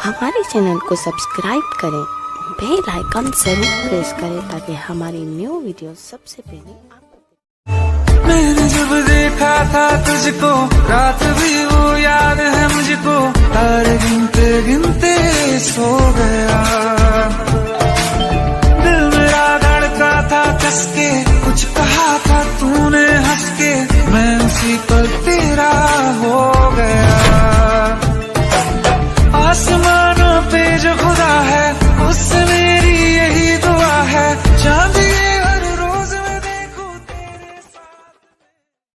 हमारे चैनल को सब्सक्राइब करें, बेल आइकन जरूर प्रेस करें ताकि हमारी न्यू वीडियो सबसे पहले आपको। मैंने जब देखा था तुझको रात भी वो याद है मुझको, तारे गिनते गिनते सो गया। दिल मेरा धड़का था कसके कुछ